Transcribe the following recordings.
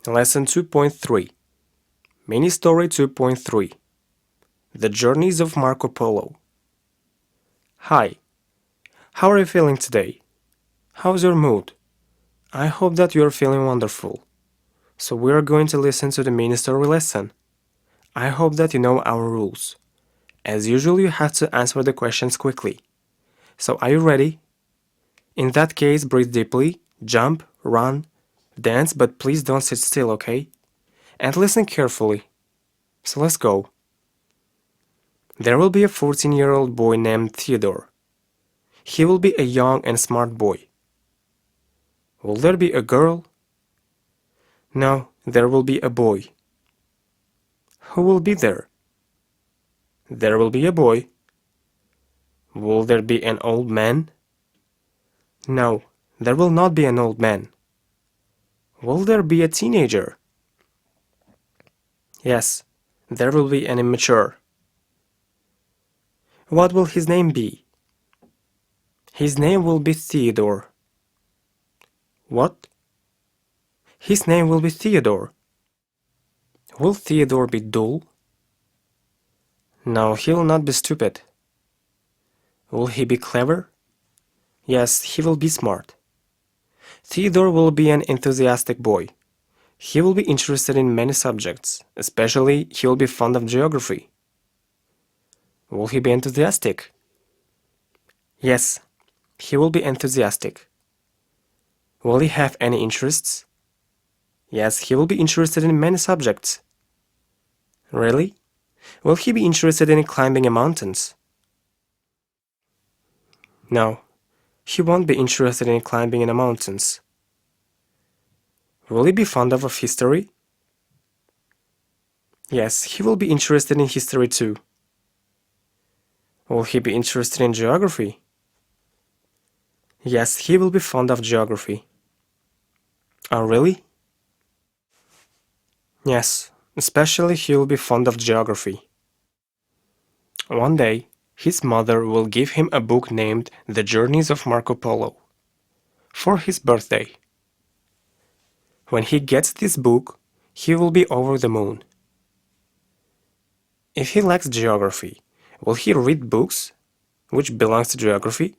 Lesson 2.3 Mini Story 2.3 The Journeys of Marco Polo. Hi, how are you feeling today? How's your mood? I hope that you are feeling wonderful. So we are going to listen to the mini story lesson. I hope that you know our rules. As usual, you have to answer the questions quickly. So are you ready? In that case, breathe deeply, jump, run, dance, but please don't sit still, okay? And listen carefully. So let's go. There will be a 14-year-old boy named Theodore. He will be a young and smart boy. Will there be a girl? No, there will be a boy. Who will be there? There will be a boy. Will there be an old man? No, there will not be an old man. Will there be a teenager? Yes, there will be an immature. What will his name be? His name will be Theodore. What? His name will be Theodore. Will Theodore be dull? No, he will not be stupid. Will he be clever? Yes, he will be smart. Theodore will be an enthusiastic boy. He will be interested in many subjects, especially he will be fond of geography. Will he be enthusiastic? Yes, he will be enthusiastic. Will he have any interests? Yes, he will be interested in many subjects. Really? Will he be interested in climbing mountains? No, he won't be interested in climbing in the mountains. Will he be fond of history? Yes, he will be interested in history too. Will he be interested in geography? Yes, he will be fond of geography. Oh, really? Yes, especially he will be fond of geography. One day, his mother will give him a book named The Journeys of Marco Polo for his birthday. When he gets this book, he will be over the moon. If he likes geography, will he read books which belongs to geography?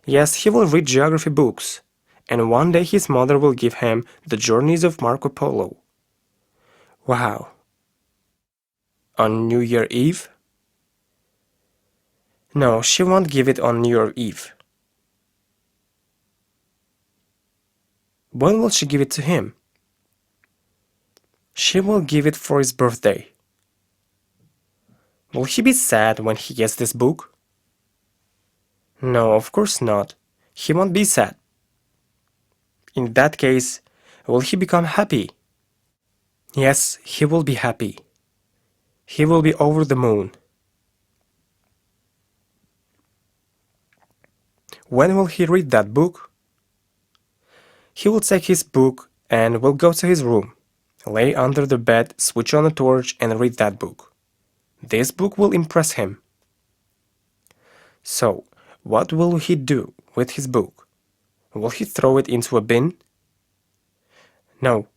Yes, he will read geography books, and one day his mother will give him The Journeys of Marco Polo. Wow! On New Year Eve? No, she won't give it on New Year Eve. When will she give it to him? She will give it for his birthday. Will he be sad when he gets this book? No, of course not. He won't be sad. In that case, will he become happy? Yes, he will be happy. He will be over the moon. When will he read that book? He will take his book and will go to his room, lay under the bed, switch on a torch and read that book. This book will impress him. So, what will he do with his book? Will he throw it into a bin? No,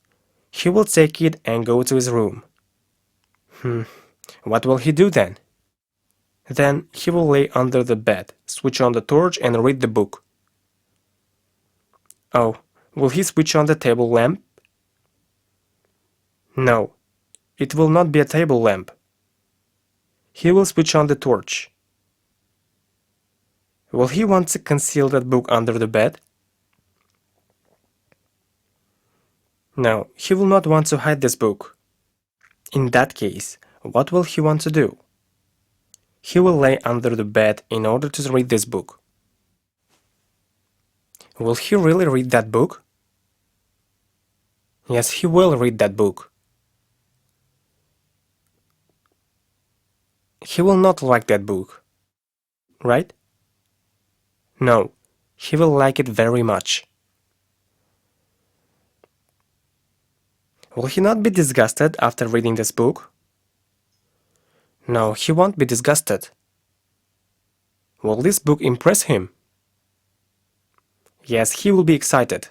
he will take it and go to his room. What will he do then? Then he will lay under the bed, switch on the torch and read the book. Oh, will he switch on the table lamp? No, it will not be a table lamp. He will switch on the torch. Will he want to conceal that book under the bed? No, he will not want to hide this book. In that case, what will he want to do? He will lay under the bed in order to read this book. Will he really read that book? Yes, he will read that book. He will not like that book, right? No, he will like it very much. Will he not be disgusted after reading this book? No, he won't be disgusted. Will this book impress him? Yes, he will be excited.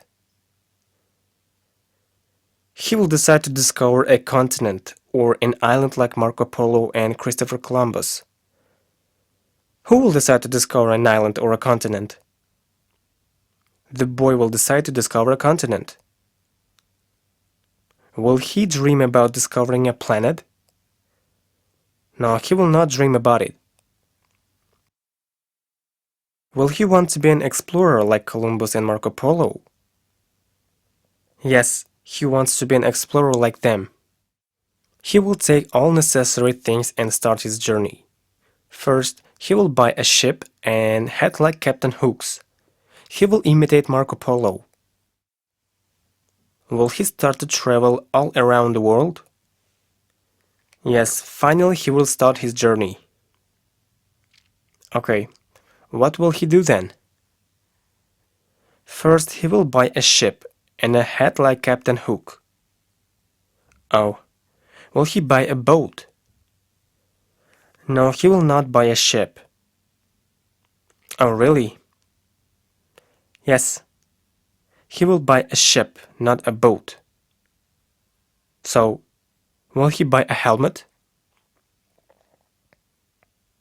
He will decide to discover a continent or an island like Marco Polo and Christopher Columbus. Who will decide to discover an island or a continent? The boy will decide to discover a continent. Will he dream about discovering a planet? No, he will not dream about it. Will he want to be an explorer like Columbus and Marco Polo? Yes, he wants to be an explorer like them. He will take all necessary things and start his journey. First, he will buy a ship and head like Captain Hooks. He will imitate Marco Polo. Will he start to travel all around the world? Yes, finally he will start his journey. Okay, what will he do then? First, he will buy a ship and a hat like Captain Hook. Oh, will he buy a boat? No, he will not buy a ship. Oh, really? Yes, he will buy a ship, not a boat. So, will he buy a helmet?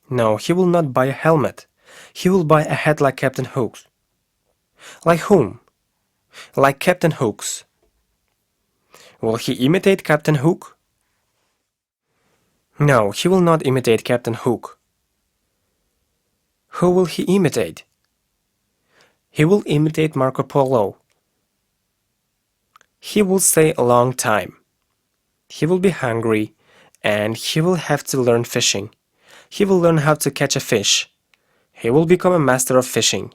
No, he will not buy a helmet. He will buy a hat like Captain Hook's. Like whom? Like Captain Hook's. Will he imitate Captain Hook? No, he will not imitate Captain Hook. Who will he imitate? He will imitate Marco Polo. He will stay a long time. He will be hungry, and he will have to learn fishing. He will learn how to catch a fish. He will become a master of fishing.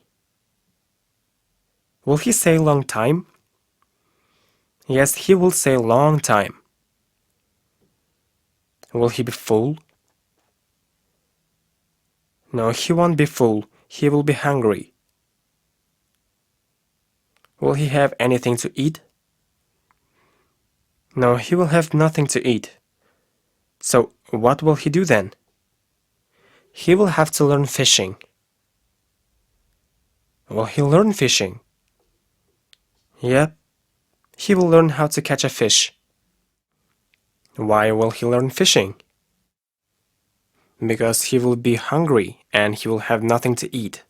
Will he stay a long time? Yes, he will stay a long time. Will he be full? No, he won't be full. He will be hungry. Will he have anything to eat? No, he will have nothing to eat. So, what will he do then? He will have to learn fishing. Will he learn fishing? Yep, he will learn how to catch a fish. Why will he learn fishing? Because he will be hungry and he will have nothing to eat.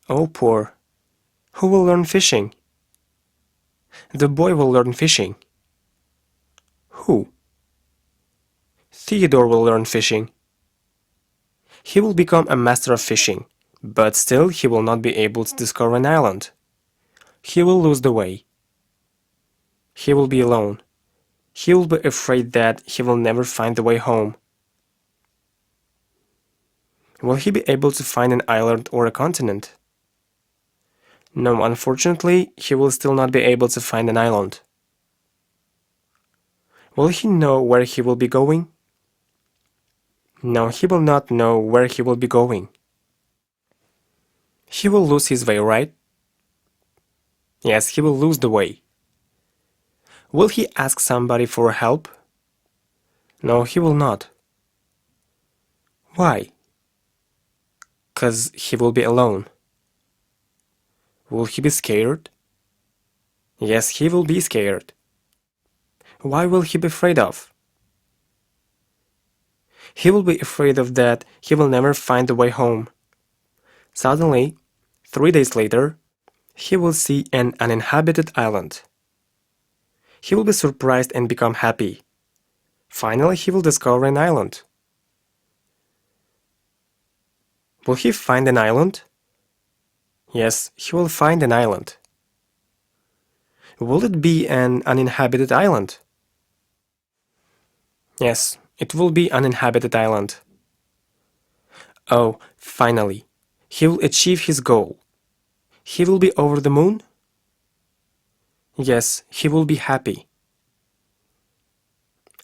Oh, poor. Who will learn fishing? The boy will learn fishing. Who? Theodore will learn fishing. He will become a master of fishing, but still he will not be able to discover an island. He will lose the way. He will be alone. He will be afraid that he will never find the way home. Will he be able to find an island or a continent? No, unfortunately, he will still not be able to find an island. Will he know where he will be going? No, he will not know where he will be going. He will lose his way, right? Yes, he will lose the way. Will he ask somebody for help? No, he will not. Why? 'Cause he will be alone. Will he be scared? Yes, he will be scared. Why will he be afraid of? He will be afraid of that he will never find the way home. Suddenly, 3 days later, he will see an uninhabited island. He will be surprised and become happy. Finally, he will discover an island. Will he find an island? Yes, he will find an island. Will it be an uninhabited island? Yes, it will be an uninhabited island. Oh, finally, he will achieve his goal. He will be over the moon? Yes, he will be happy.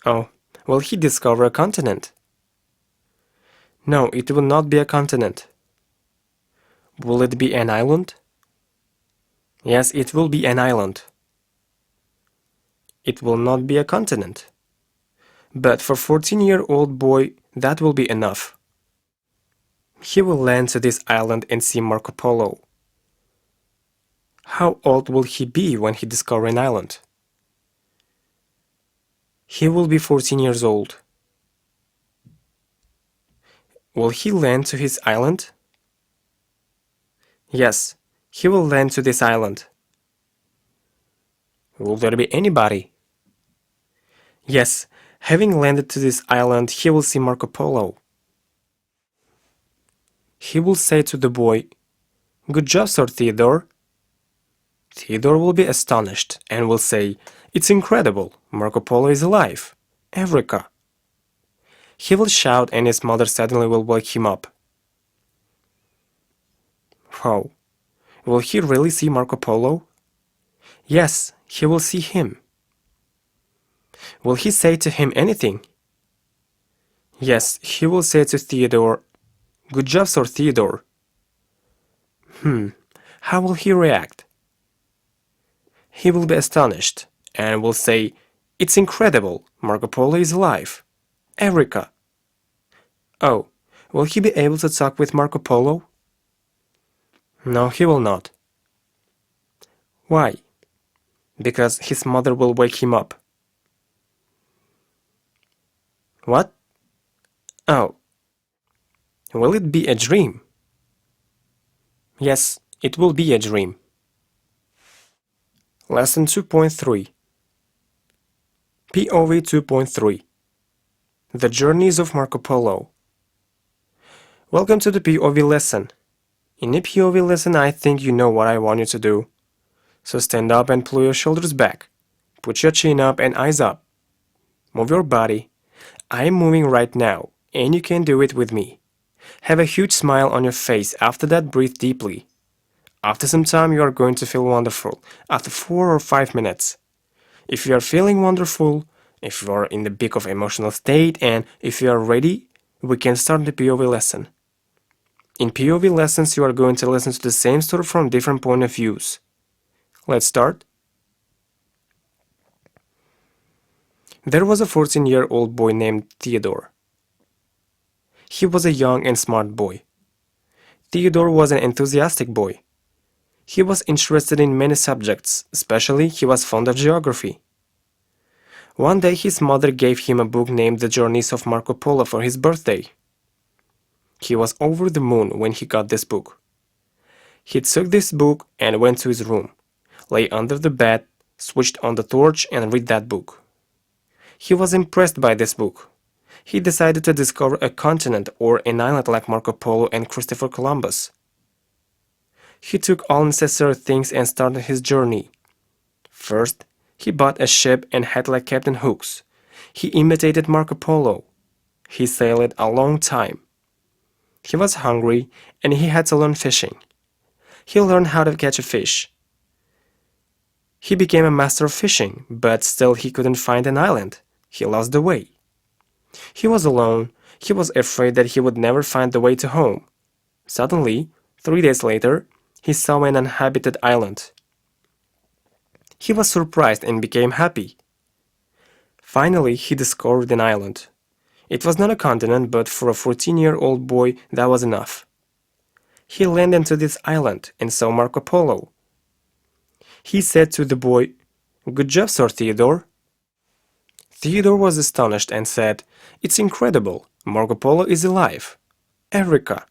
Oh, will he discover a continent? No, it will not be a continent. Will it be an island? Yes, it will be an island. It will not be a continent. But for a 14-year-old boy, that will be enough. He will land to this island and see Marco Polo. How old will he be when he discovers an island? He will be 14 years old. Will he land to his island? Yes, he will land to this island. Will there be anybody? Yes, having landed to this island, he will see Marco Polo. He will say to the boy, "Good job, Sir Theodore." Theodore will be astonished and will say, "It's incredible, Marco Polo is alive. Eureka!" He will shout and his mother suddenly will wake him up. How? Will he really see Marco Polo? Yes, he will see him. Will he say to him anything? Yes, he will say to Theodore, "Good job, Sir Theodore." How will he react? He will be astonished and will say, "It's incredible, Marco Polo is alive. Eureka!" Oh, will he be able to talk with Marco Polo? No, he will not. Why? Because his mother will wake him up. What? Oh. Will it be a dream? Yes, it will be a dream. Lesson 2.3 POV 2.3 The Journeys of Marco Polo. Welcome to the POV lesson. In the POV lesson, I think you know what I want you to do. So stand up and pull your shoulders back. Put your chin up and eyes up. Move your body. I am moving right now, and you can do it with me. Have a huge smile on your face. After that, breathe deeply. After some time, you are going to feel wonderful, after 4 or 5 minutes. If you are feeling wonderful, if you are in the peak of emotional state, and if you are ready, we can start the POV lesson. In POV lessons, you are going to listen to the same story from different point of views. Let's start. There was a 14-year-old boy named Theodore. He was a young and smart boy. Theodore was an enthusiastic boy. He was interested in many subjects, especially he was fond of geography. One day his mother gave him a book named The Journeys of Marco Polo for his birthday. He was over the moon when he got this book. He took this book and went to his room, lay under the bed, switched on the torch and read that book. He was impressed by this book. He decided to discover a continent or an island like Marco Polo and Christopher Columbus. He took all necessary things and started his journey. First, he bought a ship and had like Captain Hooks. He imitated Marco Polo. He sailed a long time. He was hungry and he had to learn fishing. He learned how to catch a fish. He became a master of fishing, but still he couldn't find an island. He lost the way. He was alone. He was afraid that he would never find the way to home. Suddenly, 3 days later, he saw an uninhabited island. He was surprised and became happy. Finally, he discovered an island. It was not a continent, but for a 14-year-old boy, that was enough. He landed to this island and saw Marco Polo. He said to the boy, "Good job, Sir Theodore." Theodore was astonished and said, "It's incredible, Marco Polo is alive. Eureka!"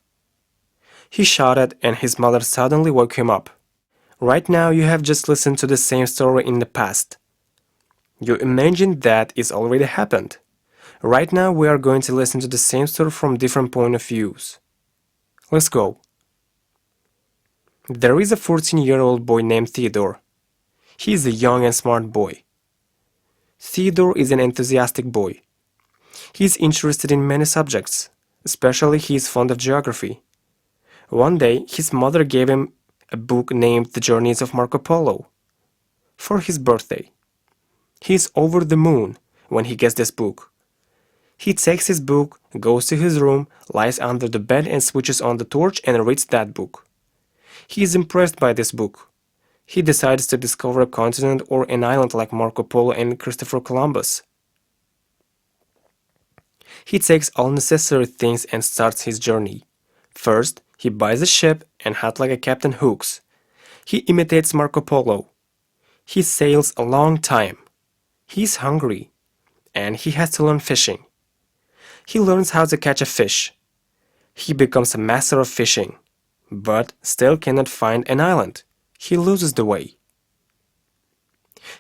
He shouted and his mother suddenly woke him up. Right now you have just listened to the same story in the past. You imagined that it's already happened. Right now we are going to listen to the same story from different point of views. Let's go. There is a 14-year-old boy named Theodore. He is a young and smart boy. Theodore is an enthusiastic boy. He is interested in many subjects, especially he is fond of geography. One day, his mother gave him a book named The Journeys of Marco Polo for his birthday. He is over the moon when he gets this book. He takes his book, goes to his room, lies under the bed and switches on the torch and reads that book. He is impressed by this book. He decides to discover a continent or an island like Marco Polo and Christopher Columbus. He takes all necessary things and starts his journey. First, he buys a ship and hat like a Captain Hooks. He imitates Marco Polo. He sails a long time. He is hungry. and he has to learn fishing. He learns how to catch a fish. He becomes a master of fishing, but still cannot find an island. He loses the way.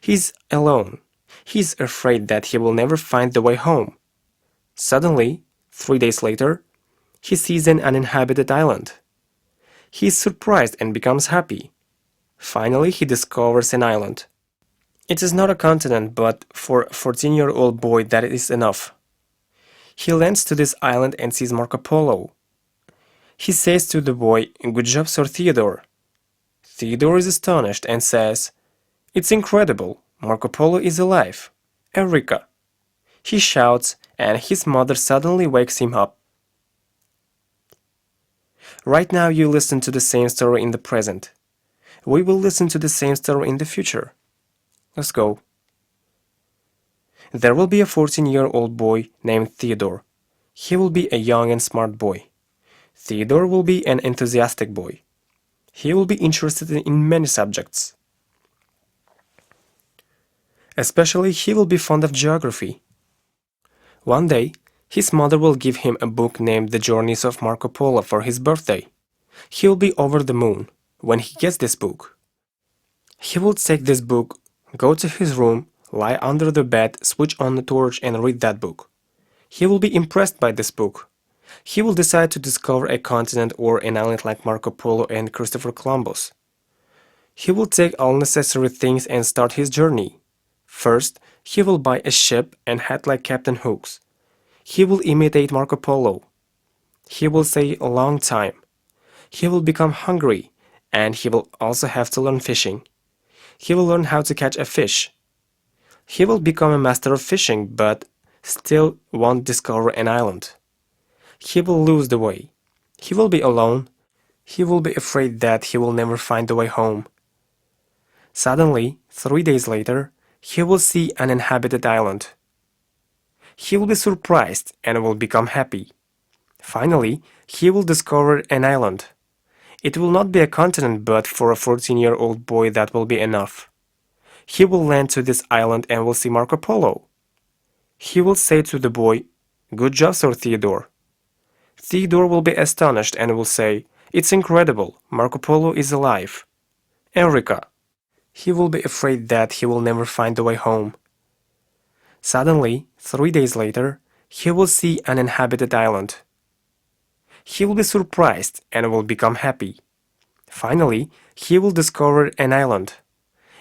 He's alone. He's afraid that he will never find the way home. Suddenly, 3 days later, he sees an uninhabited island. He is surprised and becomes happy. Finally, he discovers an island. It is not a continent, but for a 14-year-old boy that is enough. He lands to this island and sees Marco Polo. He says to the boy, "Good job, Sir Theodore." Theodore is astonished and says, "It's incredible, Marco Polo is alive. Eureka!" He shouts, and his mother suddenly wakes him up. Right now you listen to the same story in the present. We will listen to the same story in the future. Let's go. There will be a 14-year-old boy named Theodore. He will be a young and smart boy. Theodore will be an enthusiastic boy. He will be interested in many subjects. Especially, he will be fond of geography. One day, his mother will give him a book named The Journeys of Marco Polo for his birthday. He will be over the moon when he gets this book. He will take this book, go to his room, lie under the bed, switch on the torch and read that book. He will be impressed by this book. He will decide to discover a continent or an island like Marco Polo and Christopher Columbus. He will take all necessary things and start his journey. First, he will buy a ship and hat like Captain Hook's. He will imitate Marco Polo. He will stay a long time. He will become hungry, and he will also have to learn fishing. He will learn how to catch a fish. He will become a master of fishing, but still won't discover an island. He will lose the way. He will be alone. He will be afraid that he will never find the way home. Suddenly, 3 days later, he will see an inhabited island. He will be surprised and will become happy. Finally, he will discover an island. It will not be a continent, but for a 14-year-old boy that will be enough. He will land to this island and will see Marco Polo. He will say to the boy, "Good job, Sir Theodore." Theodore will be astonished and will say, "It's incredible, Marco Polo is alive. Eureka!" He will be afraid that he will never find the way home. Suddenly, 3 days later, he will see an inhabited island. He will be surprised and will become happy. Finally, he will discover an island.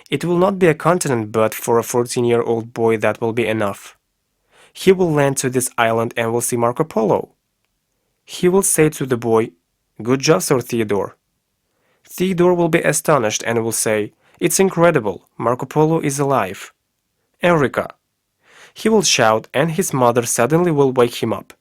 It will not be a continent, but for a 14-year-old boy that will be enough. He will land to this island and will see Marco Polo. He will say to the boy, "Good job, Sir Theodore." Theodore will be astonished and will say, "It's incredible, Marco Polo is alive. Eureka!" He will shout and his mother suddenly will wake him up.